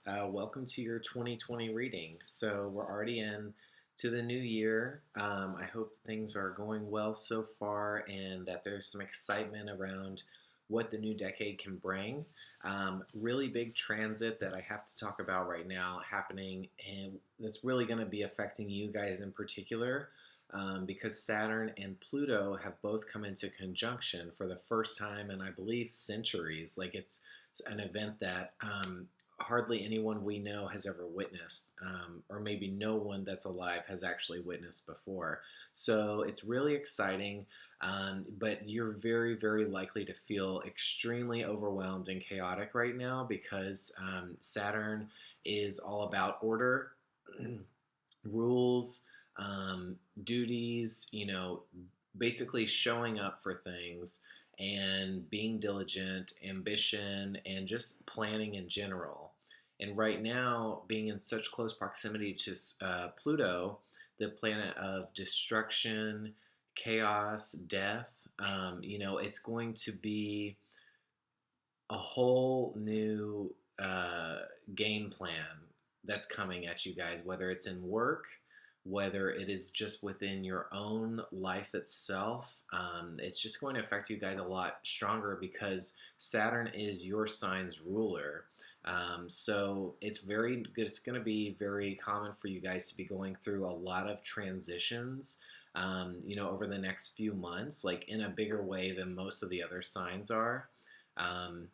Welcome to your 2020 reading. So we're already in to the new year. I hope things are going well so far and that there's some excitement around what the new decade can bring. Really big transit that I have to talk about right now happening, and that's really going to be affecting you guys in particular. Because Saturn and Pluto have both come into conjunction for the first time in, I believe, centuries. Like it's an event that hardly anyone we know has ever witnessed, or maybe no one that's alive has actually witnessed before. So it's really exciting, but you're very, very likely to feel extremely overwhelmed and chaotic right now because Saturn is all about order, rules, duties, basically showing up for things and being diligent, ambition, and just planning in general. And right now, being in such close proximity to Pluto, the planet of destruction, chaos, death, it's going to be a whole new game plan that's coming at you guys, whether it's in work, whether it is just within your own life itself. It's just going to affect you guys a lot stronger because Saturn is your sign's ruler. So it's very good. It's going to be very common for you guys to be going through a lot of transitions. Over the next few months, like in a bigger way than most of the other signs are. Um,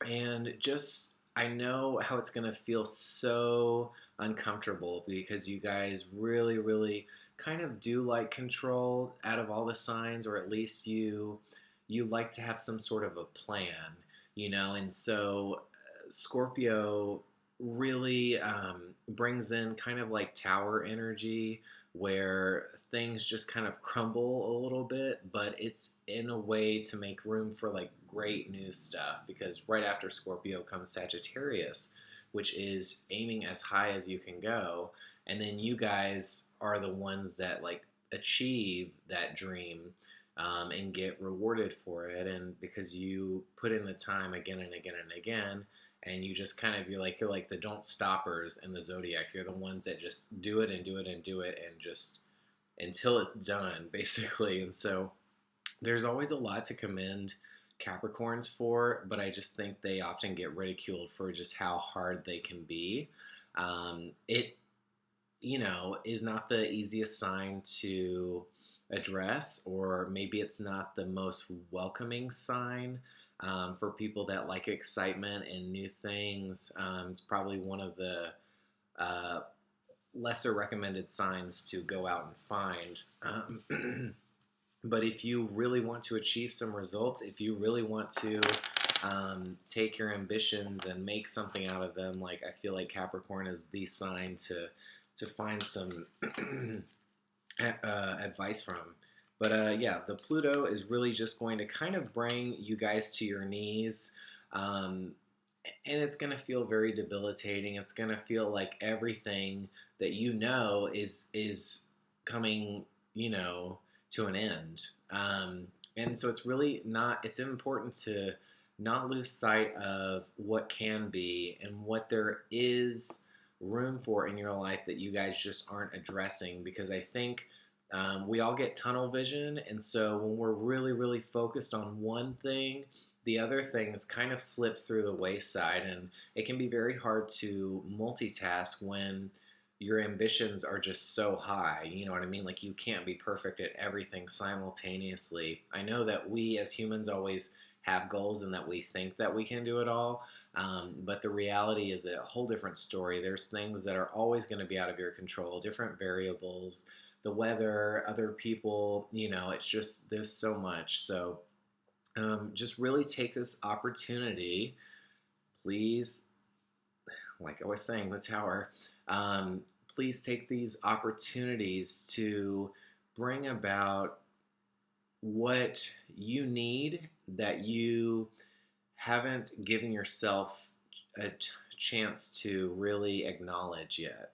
and just, I know how it's going to feel so uncomfortable because you guys really, really kind of do like control out of all the signs, or at least you like to have some sort of a plan, and so Scorpio really brings in kind of like tower energy where things just kind of crumble a little bit, but it's in a way to make room for like great new stuff because right after Scorpio comes Sagittarius, which is aiming as high as you can go. And then you guys are the ones that like achieve that dream and get rewarded for it. And because you put in the time again and again and again, and you just kind of, you're like the don't stoppers in the zodiac. You're the ones that just do it and do it and do it and just until it's done, basically. And so there's always a lot to commend Capricorns for, but I just think they often get ridiculed for just how hard they can be. It, is not the easiest sign to address, or maybe it's not the most welcoming sign for people that like excitement and new things. It's probably one of the uh, lesser recommended signs to go out and find. But if you really want to achieve some results, if you really want to take your ambitions and make something out of them, like I feel like Capricorn is the sign to find some advice from. But yeah, the Pluto is really just going to kind of bring you guys to your knees. And it's going to feel very debilitating. It's going to feel like everything that is coming, to an end. And so it's really not, it's important to not lose sight of what can be and what there is room for in your life that you guys just aren't addressing, because I think we all get tunnel vision, and so when we're really, really focused on one thing, the other things kind of slip through the wayside, and it can be very hard to multitask when your ambitions are just so high. You know what I mean? Like you can't be perfect at everything simultaneously. I know that we as humans always have goals and that we think that we can do it all, but the reality is a whole different story. There's things that are always going to be out of your control, different variables, the weather, other people, it's just, there's so much. So just really take this opportunity, please, like I was saying, the tower, please take these opportunities to bring about what you need that you haven't given yourself a chance to really acknowledge yet.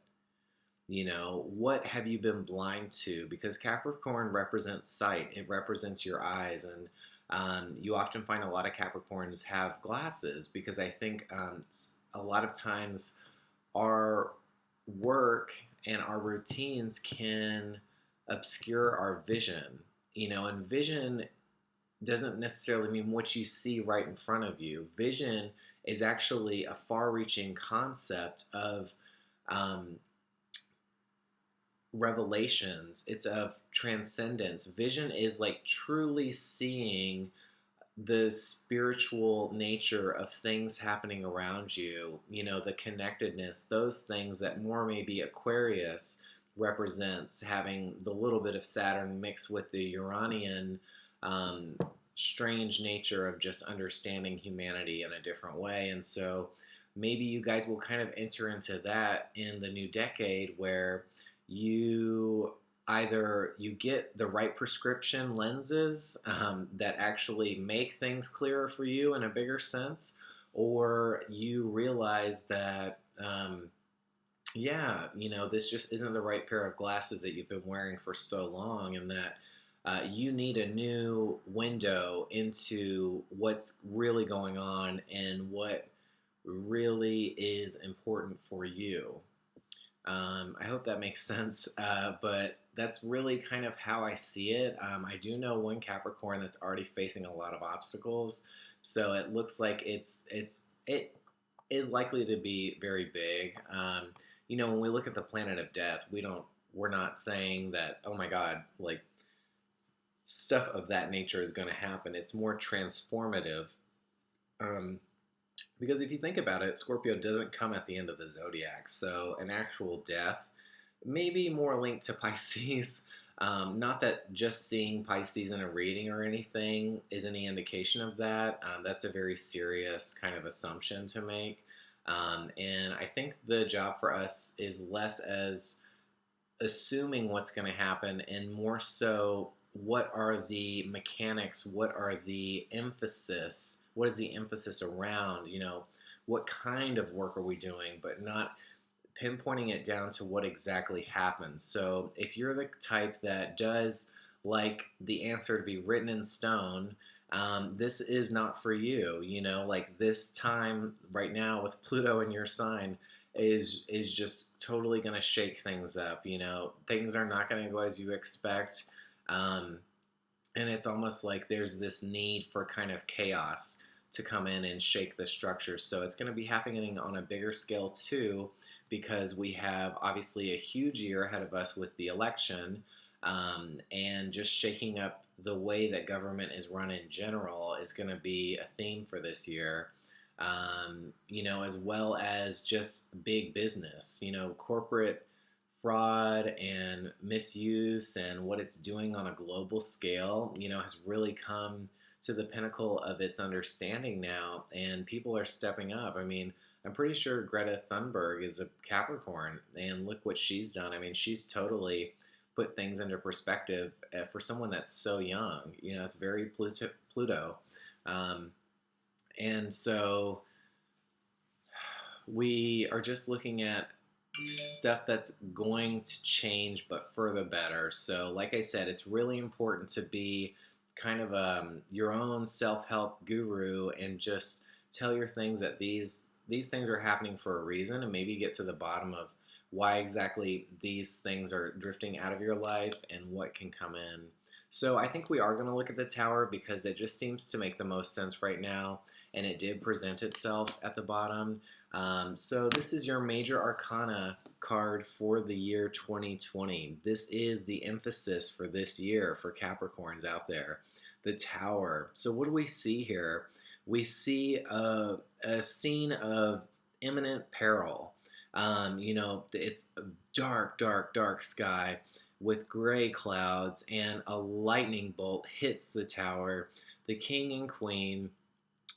What have you been blind to? Because Capricorn represents sight. It represents your eyes. And You often find a lot of Capricorns have glasses because I think a lot of times our work and our routines can obscure our vision. And vision doesn't necessarily mean what you see right in front of you. Vision is actually a far reaching concept of um, revelations, it's of transcendence. Vision is like truly seeing the spiritual nature of things happening around you, the connectedness, those things that more maybe Aquarius represents, having the little bit of Saturn mixed with the Uranian um, strange nature of just understanding humanity in a different way. And so maybe you guys will kind of enter into that in the new decade where you either you get the right prescription lenses that actually make things clearer for you in a bigger sense, or you realize that, yeah, this just isn't the right pair of glasses that you've been wearing for so long, and that you need a new window into what's really going on and what really is important for you. I hope that makes sense, but that's really kind of how I see it. I do know one Capricorn that's already facing a lot of obstacles, so it looks like it is likely to be very big. When we look at the planet of death, we're not saying that, oh my God, like stuff of that nature is going to happen. It's more transformative. Um, because if you think about it, Scorpio doesn't come at the end of the zodiac. So an actual death may be more linked to Pisces. Not that just seeing Pisces in a reading or anything is any indication of that. That's a very serious kind of assumption to make. And I think the job for us is less as assuming what's going to happen and more so what are the mechanics, what is the emphasis around, what kind of work are we doing, but not pinpointing it down to what exactly happens. So if you're the type that does like the answer to be written in stone, this is not for you. Like this time right now with Pluto in your sign is just totally going to shake things up. Things are not going to go as you expect. Um, and it's almost like there's this need for kind of chaos to come in and shake the structure. So it's going to be happening on a bigger scale too, because we have obviously a huge year ahead of us with the election, and just shaking up the way that government is run in general is going to be a theme for this year. As well as just big business, corporate fraud and misuse and what it's doing on a global scale, has really come to the pinnacle of its understanding now, and people are stepping up. I mean, I'm pretty sure Greta Thunberg is a Capricorn, and look what she's done. I mean, she's totally put things into perspective for someone that's so young. It's very Pluto. Um, and so we are just looking at stuff that's going to change but for the better. So like I said, it's really important to be kind of your own self-help guru and just tell your things that these things are happening for a reason, and maybe get to the bottom of why exactly these things are drifting out of your life and what can come in. So I think we are going to look at the tower because it just seems to make the most sense right now, and it did present itself at the bottom. So this is your major arcana card for the year 2020. This is the emphasis for this year for Capricorns out there. The Tower. So what do we see here? We see a scene of imminent peril. It's a dark, dark, dark sky with gray clouds, and a lightning bolt hits the tower. The king and queen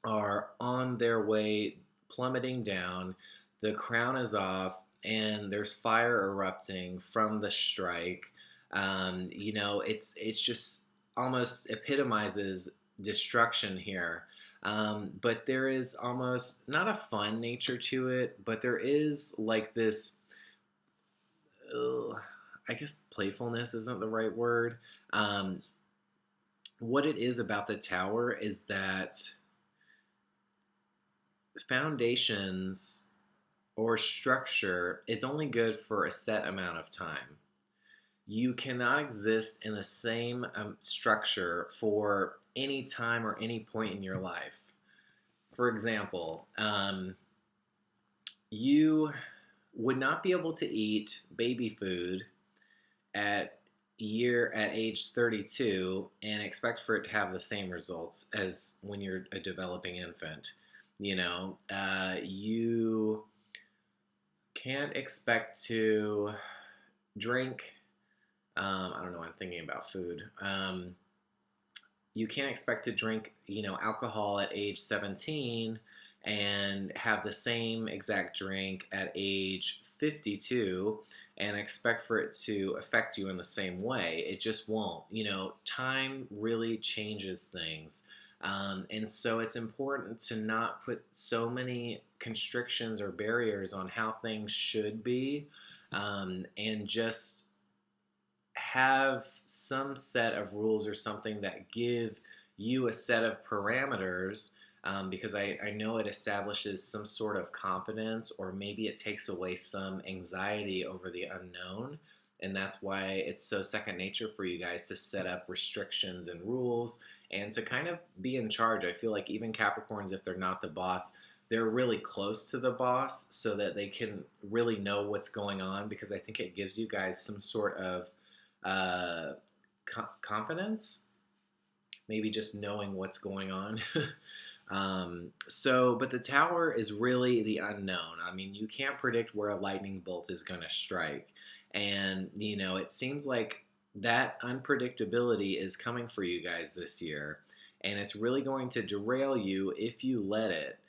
are on their way plummeting down. The crown is off, and there's fire erupting from the strike. It's just almost epitomizes destruction here. But there is almost not a fun nature to it, but there is like this. I guess playfulness isn't the right word. Um, what it is about the Tower is that foundations or structure is only good for a set amount of time. You cannot exist in the same structure for any time or any point in your life. For example, you would not be able to eat baby food at at age 32 and expect for it to have the same results as when you're a developing infant. You can't expect to drink. I don't know. I'm thinking about food. You can't expect to drink, alcohol at age 17 and have the same exact drink at age 52 and expect for it to affect you in the same way. It just won't. Time really changes things. And so it's important to not put so many constrictions or barriers on how things should be, and just have some set of rules or something that give you a set of parameters, because I know it establishes some sort of confidence, or maybe it takes away some anxiety over the unknown. And that's why it's so second nature for you guys to set up restrictions and rules and to kind of be in charge. I feel like even Capricorns, if they're not the boss, they're really close to the boss so that they can really know what's going on, because I think it gives you guys some sort of uh, confidence, maybe just knowing what's going on. But the Tower is really the unknown. I mean, you can't predict where a lightning bolt is going to strike. And, it seems like that unpredictability is coming for you guys this year. And it's really going to derail you if you let it.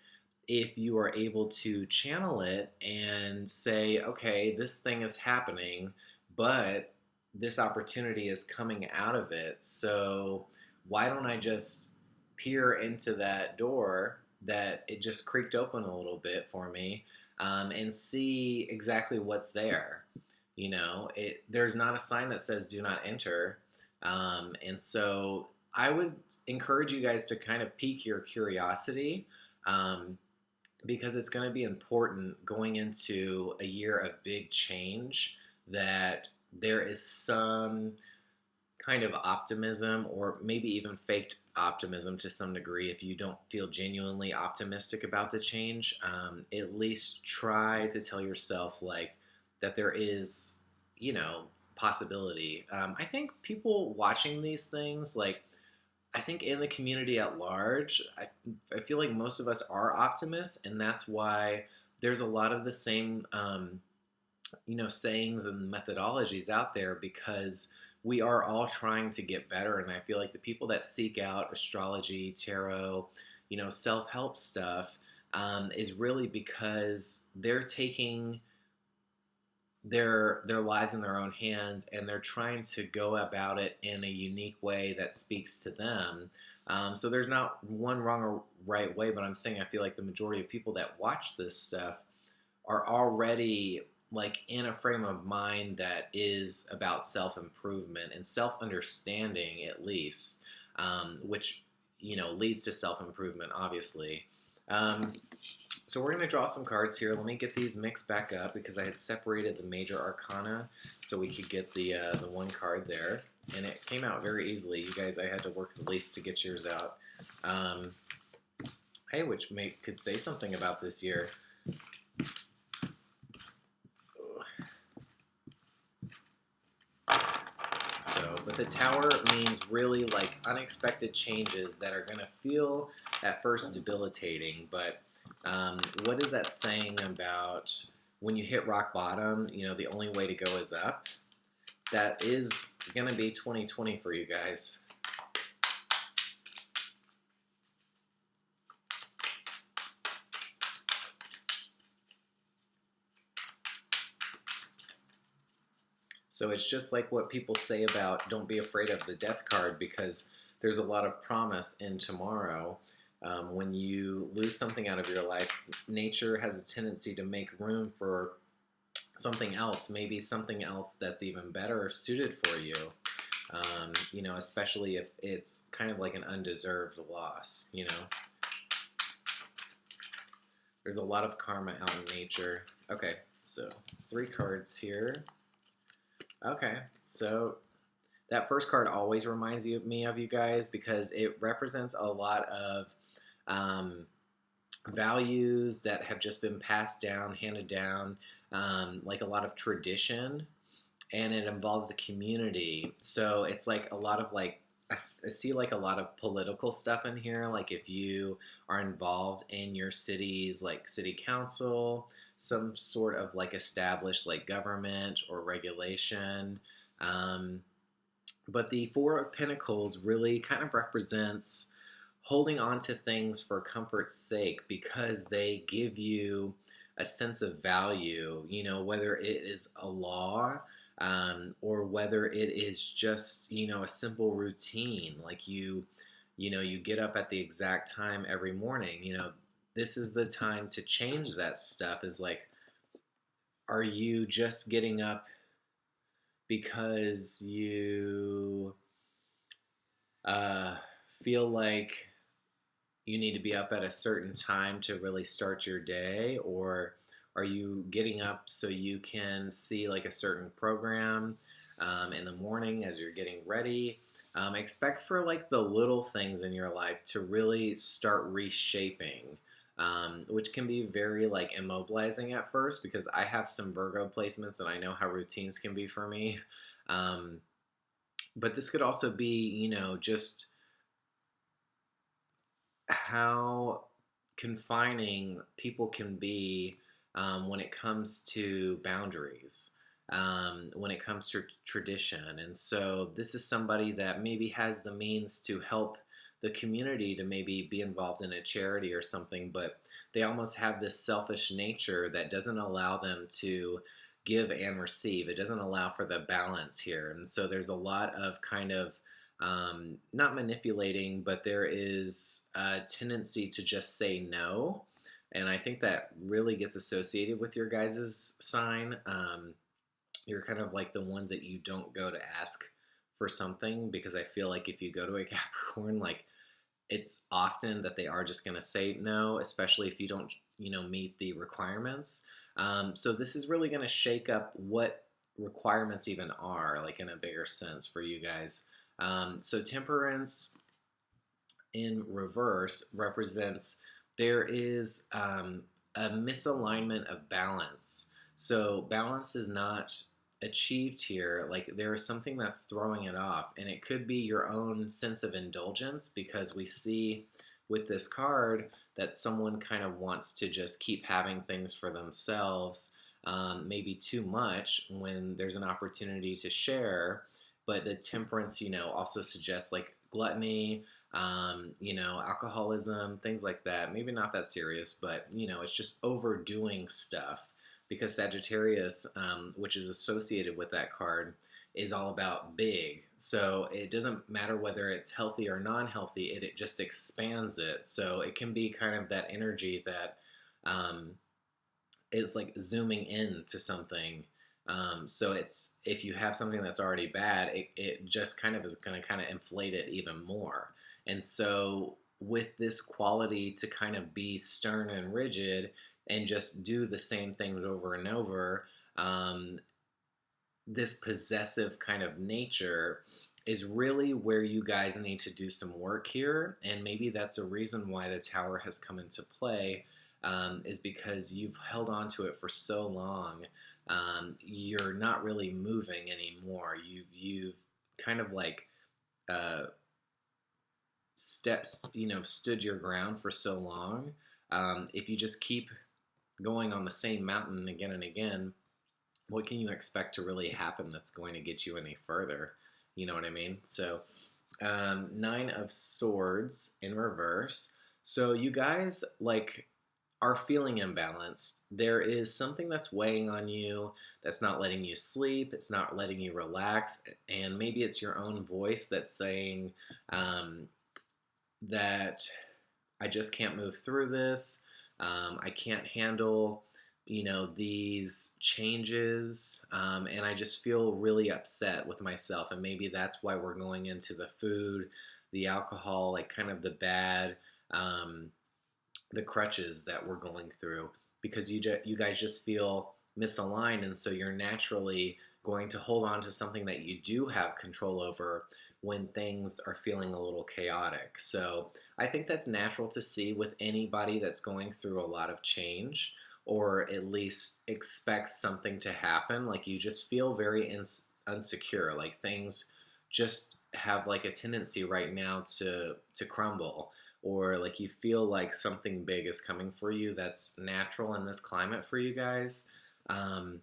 If you are able to channel it and say, okay, this thing is happening, but this opportunity is coming out of it. So why don't I just peer into that door that it just creaked open a little bit for me, and see exactly what's there? There's not a sign that says do not enter. And so I would encourage you guys to kind of pique your curiosity, because it's going to be important going into a year of big change, that there is some kind of optimism, or maybe even faked optimism to some degree. If you don't feel genuinely optimistic about the change, at least try to tell yourself like that there is, possibility. I think people watching these things, like, I think in the community at large, I feel like most of us are optimists, and that's why there's a lot of the same sayings and methodologies out there, because we are all trying to get better. And I feel like the people that seek out astrology, tarot, self-help stuff, is really because they're taking their lives in their own hands, and they're trying to go about it in a unique way that speaks to them. So there's not one wrong or right way, but I'm saying I feel like the majority of people that watch this stuff are already like in a frame of mind that is about self-improvement and self-understanding, at least, which leads to self-improvement, obviously. So we're going to draw some cards here. Let me get these mixed back up, because I had separated the major arcana so we could get the one card there, and it came out very easily. You guys, I had to work the least to get yours out. Hey, which could say something about this year. But the Tower means really like unexpected changes that are going to feel at first debilitating. But what is that saying about when you hit rock bottom, the only way to go is up? That is going to be 2020 for you guys. So it's just like what people say about don't be afraid of the death card, because there's a lot of promise in tomorrow. When you lose something out of your life, nature has a tendency to make room for something else, maybe something else that's even better suited for you. especially if it's kind of like an undeserved loss. There's a lot of karma out in nature. Okay, so 3 cards here. Okay, so that first card always reminds me of you guys because it represents a lot of um, values that have just been passed down, handed down, like a lot of tradition, and it involves the community. So it's like a lot of like I see like a lot of political stuff in here. Like if you are involved in your city's like city council, some sort of like established like government or regulation. Um, but the Four of Pentacles really kind of represents holding on to things for comfort's sake because they give you a sense of value, whether it is a law or whether it is just, a simple routine. Like you get up at the exact time every morning. This is the time to change that stuff is like, are you just getting up because you uh, feel like you need to be up at a certain time to really start your day, or are you getting up so you can see like a certain program in the morning as you're getting ready? Expect for like the little things in your life to really start reshaping, which can be very like immobilizing at first because I have some Virgo placements and I know how routines can be for me. Um, but this could also be, just how confining people can be when it comes to boundaries, when it comes to tradition. And so, this is somebody that maybe has the means to help the community to maybe be involved in a charity or something, but they almost have this selfish nature that doesn't allow them to give and receive. It doesn't allow for the balance here. And so, there's a lot of kind of not manipulating, but there is a tendency to just say no. And I think that really gets associated with your guys' sign. You're kind of like the ones that you don't go to ask for something because I feel like if you go to a Capricorn, like it's often that they are just going to say no, especially if you don't, meet the requirements. So this is really going to shake up what requirements even are, like in a bigger sense for you guys. So temperance in reverse represents there is a misalignment of balance. So balance is not achieved here. Like there is something that's throwing it off, and it could be your own sense of indulgence because we see with this card that someone kind of wants to just keep having things for themselves, maybe too much when there's an opportunity to share. But the temperance, also suggests like gluttony, alcoholism, things like that. Maybe not that serious, but it's just overdoing stuff because Sagittarius, which is associated with that card, is all about big. So it doesn't matter whether it's healthy or non-healthy, it just expands it. So it can be kind of that energy that it's like zooming in to something. So it's if you have something that's already bad, it just kind of is going to kind of inflate it even more. And so with this quality to kind of be stern and rigid and just do the same things over and over, this possessive kind of nature is really where you guys need to do some work here. And maybe that's a reason why the tower has come into play, is because you've held on to it for so long. You're not really moving anymore. You've kind of like stood your ground for so long. If you just keep going on the same mountain again and again, what can you expect to really happen that's going to get you any further? You know what I mean? So, Nine of Swords in reverse. So you guys like are feeling imbalanced. There is something that's weighing on you that's not letting you sleep. It's not letting you relax. And maybe it's your own voice that's saying that I just can't move through this. I can't handle these changes, and I just feel really upset with myself. And maybe that's why we're going into the food, the alcohol, like kind of the bad, um, the crutches that we're going through, because you guys just feel misaligned, and so you're naturally going to hold on to something that you do have control over when things are feeling a little chaotic. So I think that's natural to see with anybody that's going through a lot of change, or at least expects something to happen. Like you just feel very unsecure, like things just have like a tendency right now to crumble, or like you feel like something big is coming for you. That's natural in this climate for you guys. Um,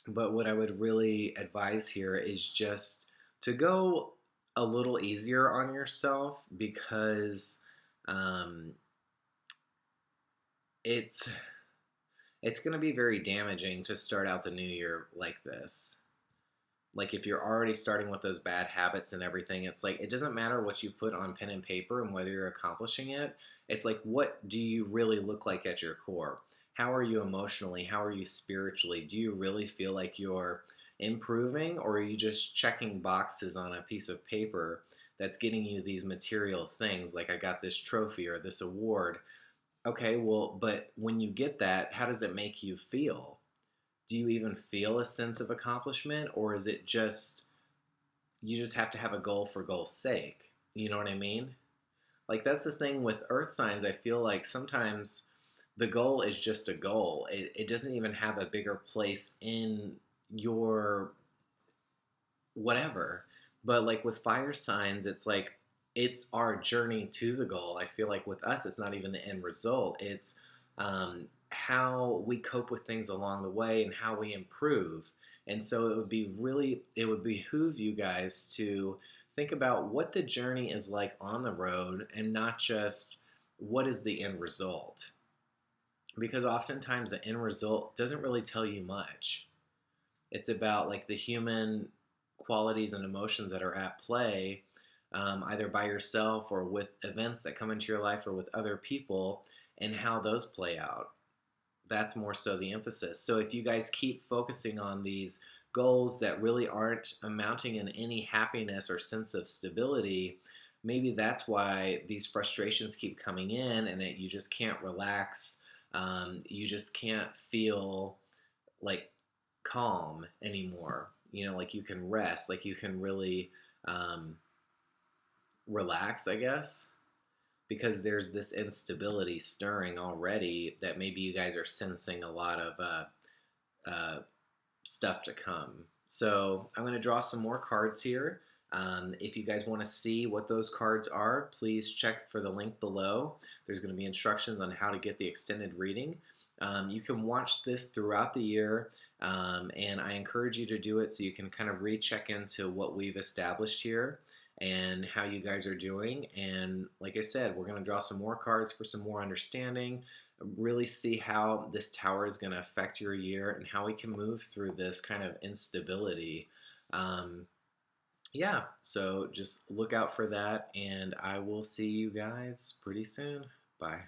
but what I would really advise here is just to go a little easier on yourself, because um, it's it's going to be very damaging to start out the new year like this. Like if you're already starting with those bad habits and everything, it's like it doesn't matter what you put on pen and paper and whether you're accomplishing it. It's like, what do you really look like at your core? How are you emotionally? How are you spiritually? Do you really feel like you're improving, or are you just checking boxes on a piece of paper that's getting you these material things, like I got this trophy or this award? Okay, well, but when you get that, how does it make you feel? Do you even feel a sense of accomplishment, or is it just you just have to have a goal for goal's sake? You know what I mean? Like that's the thing with earth signs. I feel like sometimes the goal is just a goal. It doesn't even have a bigger place in your whatever. But like with fire signs, it's like it's our journey to the goal. I feel like with us, it's not even the end result. It's how we cope with things along the way and how we improve. And so it would behoove you guys to think about what the journey is like on the road, and not just what is the end result. Because oftentimes the end result doesn't really tell you much. It's about like the human qualities and emotions that are at play, either by yourself or with events that come into your life or with other people, and how those play out. That's more so the emphasis. So if you guys keep focusing on these goals that really aren't amounting in any happiness or sense of stability, maybe that's why these frustrations keep coming in, and that you just can't relax. You just can't feel like calm anymore. Like you can rest, like you can really um, relax, I guess, because there's this instability stirring already that maybe you guys are sensing a lot of uh, stuff to come. So I'm going to draw some more cards here. If you guys want to see what those cards are, please check for the link below. There's going to be instructions on how to get the extended reading. You can watch this throughout the year, and I encourage you to do it so you can kind of recheck into what we've established here and how you guys are doing. And like I said, we're going to draw some more cards for some more understanding, really see how this tower is going to affect your year and how we can move through this kind of instability. Um, yeah, so just look out for that, and I will see you guys pretty soon. Bye.